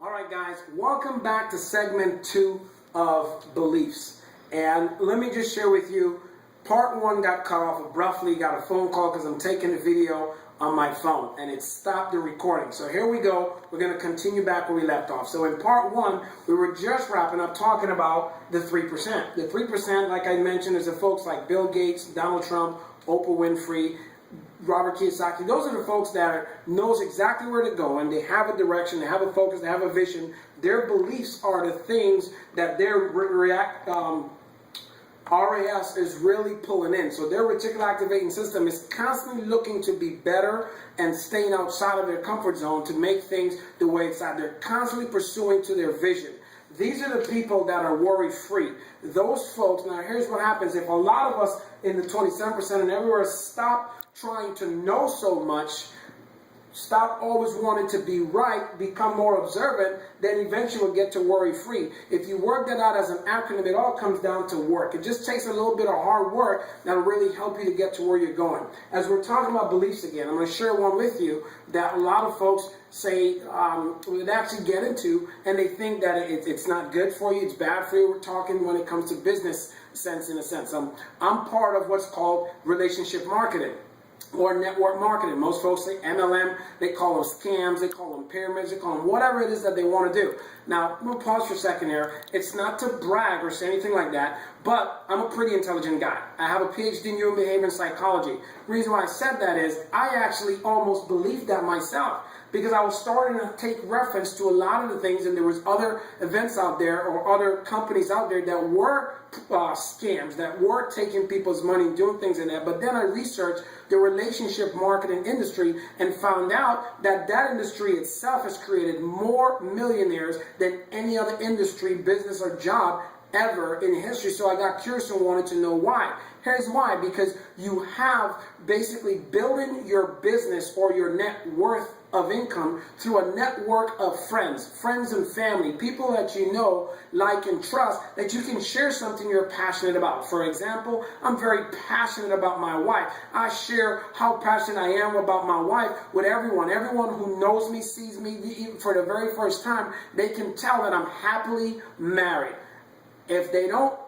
All right, guys, welcome back to segment 2 of Beliefs. And let me just share with you, part 1 got cut off abruptly, got a phone call because I'm taking a video on my phone and it stopped the recording. So here we go. We're going to continue back where we left off. So in part 1, we were just wrapping up talking about the 3%. The 3%, like I mentioned, is the folks like Bill Gates, Donald Trump, Oprah Winfrey, Robert Kiyosaki. Those are the folks that knows exactly where to go, and they have a direction, they have a focus, they have a vision. Their beliefs are the things that their RAS is really pulling in. So their reticular activating system is constantly looking to be better and staying outside of their comfort zone to make things the way it's at. They're constantly pursuing to their vision. These are the people that are worry-free. Those folks, now here's what happens. If a lot of us in the 27% and everywhere stop trying to know so much, stop always wanting to be right, become more observant, then eventually we'll get to worry-free. If you work that out as an acronym, it all comes down to work. It just takes a little bit of hard work that'll really help you to get to where you're going. As we're talking about beliefs again, I'm going to share one with you that a lot of folks say would actually get into, and they think that it's not good for you, it's bad for you. We're talking when it comes to business sense, in a sense. I'm part of what's called relationship marketing or network marketing. Most folks say MLM, they call them scams, they call them pyramids, they call them whatever it is that they want to do. Now, I'm going to pause for a second here. It's not to brag or say anything like that, but I'm a pretty intelligent guy. I have a PhD in human behavior and psychology. The reason why I said that is I actually almost believed that myself, because I was starting to take reference to a lot of the things, and there was other events out there or other companies out there that were scams, that were taking people's money and doing things in that. But then I researched the relationship marketing industry and found out that that industry itself has created more millionaires than any other industry, business, or job ever in history. So I got curious and wanted to know why. Here's why: because you have basically building your business or your net worth of income through a network of friends and family, people that you know, like, and trust, that you can share something you're passionate about. For example, I'm very passionate about my wife. I share how passionate I am about my wife with everyone. Everyone who knows me, sees me for the very first time, they can tell that I'm happily married. If they don't,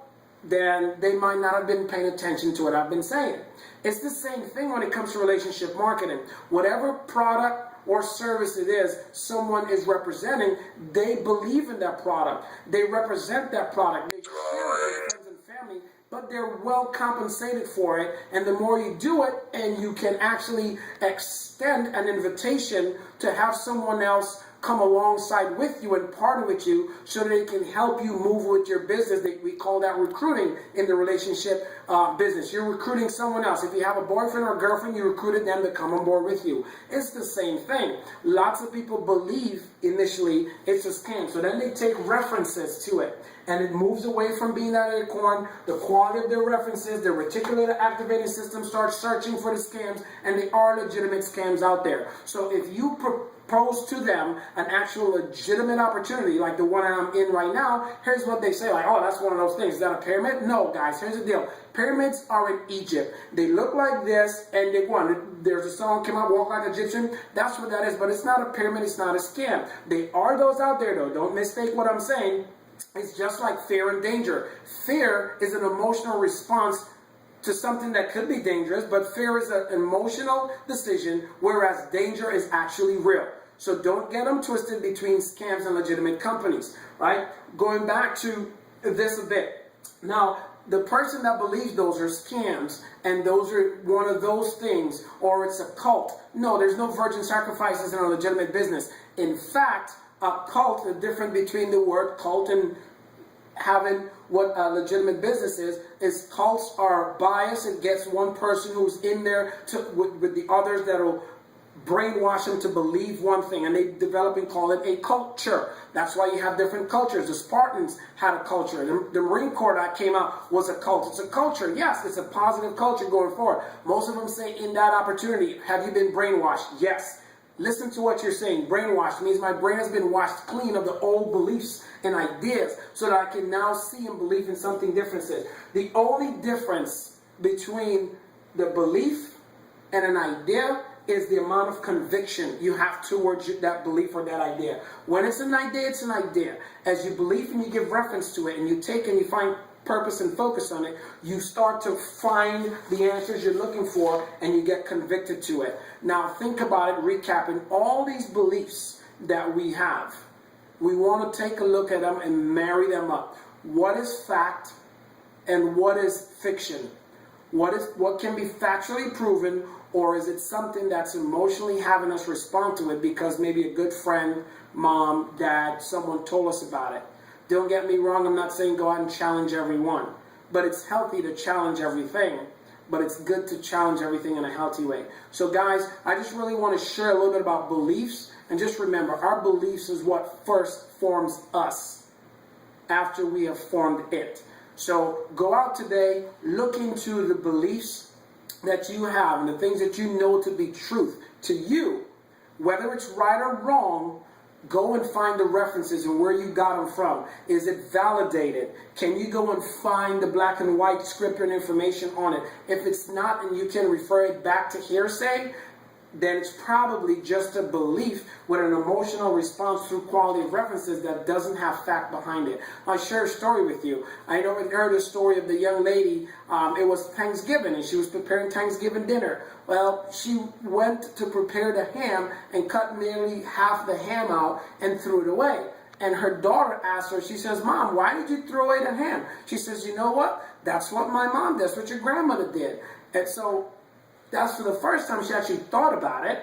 then they might not have been paying attention to what I've been saying. It's the same thing when it comes to relationship marketing. Whatever product or service it is someone is representing, they believe in that product. They represent that product. They share it with friends and family, but they're well compensated for it. And the more you do it, and you can actually extend an invitation to have someone else come alongside with you and partner with you so that it can help you move with your business. We call that recruiting in the relationship business. You're recruiting someone else. If you have a boyfriend or girlfriend, you recruited them to come on board with you. It's the same thing. Lots of people believe initially it's a scam, so then they take references to it, and it moves away from being that acorn. The quality of their references, their reticular activating system starts searching for the scams, and there are legitimate scams out there. So if you propose to them an actual legitimate opportunity like the one I'm in right now, here's what they say, like, oh, that's one of those things. Is that a pyramid? No, guys, here's the deal. Pyramids are in Egypt. They look like this, and they won. There's a song came out, Walk Like Egyptian. That's what that is, but it's not a pyramid, it's not a scam. They are those out there, though. Don't mistake what I'm saying. It's just like fear and danger. Fear is an emotional response to something that could be dangerous, but fear is an emotional decision, whereas danger is actually real. So don't get them twisted between scams and legitimate companies, right? Going back to this a bit. Now, the person that believes those are scams and those are one of those things, or it's a cult. No, there's no virgin sacrifices in a legitimate business. In fact, a cult, the difference between the word cult and having what a legitimate business is cults are biased against one person who's in there with the others that will brainwash them to believe one thing, and they develop and call it a culture. That's why you have different cultures. The Spartans had a culture. The Marine Corps that came out was a cult. It's a culture. Yes, it's a positive culture going forward. Most of them say in that opportunity, have you been brainwashed? Yes. Listen to what you're saying. Brainwashed means my brain has been washed clean of the old beliefs and ideas so that I can now see and believe in something different. The only difference between the belief and an idea is the amount of conviction you have towards that belief or that idea. When it's an idea, it's an idea. As you believe and you give reference to it and you take and you find purpose and focus on it, you start to find the answers you're looking for and you get convicted to it. Now think about it, recapping all these beliefs that we have. We want to take a look at them and marry them up. What is fact and what is fiction? What can be factually proven, or is it something that's emotionally having us respond to it because maybe a good friend, mom, dad, someone told us about it? Don't get me wrong, I'm not saying go out and challenge everyone, but it's healthy to challenge everything, but it's good to challenge everything in a healthy way. So guys, I just really want to share a little bit about beliefs, and just remember, our beliefs is what first forms us after we have formed it. So go out today, look into the beliefs that you have and the things that you know to be truth to you. Whether it's right or wrong, go and find the references and where you got them from. Is it validated? Can you go and find the black and white script and information on it? If it's not and you can refer it back to hearsay, then it's probably just a belief with an emotional response through quality of references that doesn't have fact behind it. I'll share a story with you. I know you heard the story of the young lady. It was Thanksgiving and she was preparing Thanksgiving dinner. Well, she went to prepare the ham and cut nearly half the ham out and threw it away. And her daughter asked her, she says, "Mom, why did you throw away the ham?" She says, "You know what? That's what my mom did. That's what your grandmother did." And so that's for the first time she actually thought about it.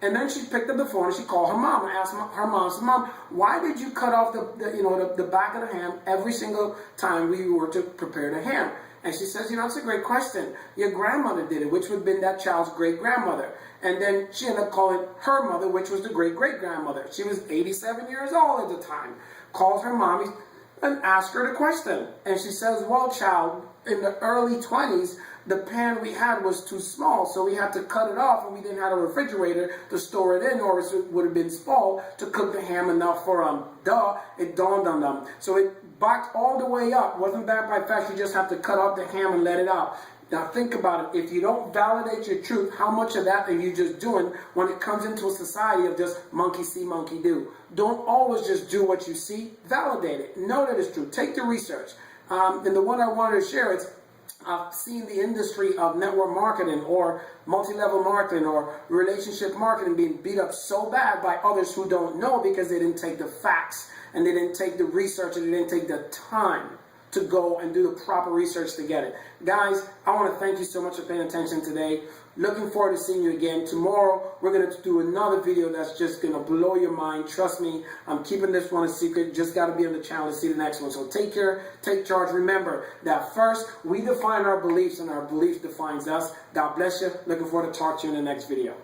And then she picked up the phone and she called her mom and asked her mom, said, "Mom, why did you cut off the back of the ham every single time we were to prepare the ham?" And she says, "It's a great question. Your grandmother did it," which would have been that child's great-grandmother. And then she ended up calling her mother, which was the great-great-grandmother. She was 87 years old at the time. Called her mommy and asked her the question. And she says, "Well, child, in the early 20s, the pan we had was too small, so we had to cut it off, and we didn't have a refrigerator to store it in, or it would have been spoiled to cook the ham enough for it dawned on them." So it backed all the way up. Wasn't backed by fact. You just have to cut off the ham and let it out. Now think about it. If you don't validate your truth, how much of that are you just doing when it comes into a society of just monkey see, monkey do? Don't always just do what you see. Validate it. Know that it's true. Take the research. And the one I wanted to share is, I've seen the industry of network marketing or multi-level marketing or relationship marketing being beat up so bad by others who don't know because they didn't take the facts and they didn't take the research and they didn't take the time to go and do the proper research to get it. Guys, I want to thank you so much for paying attention today. Looking forward to seeing you again. Tomorrow, we're going to do another video that's just going to blow your mind. Trust me, I'm keeping this one a secret. Just got to be on the channel to see the next one. So take care, take charge. Remember that first, we define our beliefs and our beliefs defines us. God bless you. Looking forward to talk to you in the next video.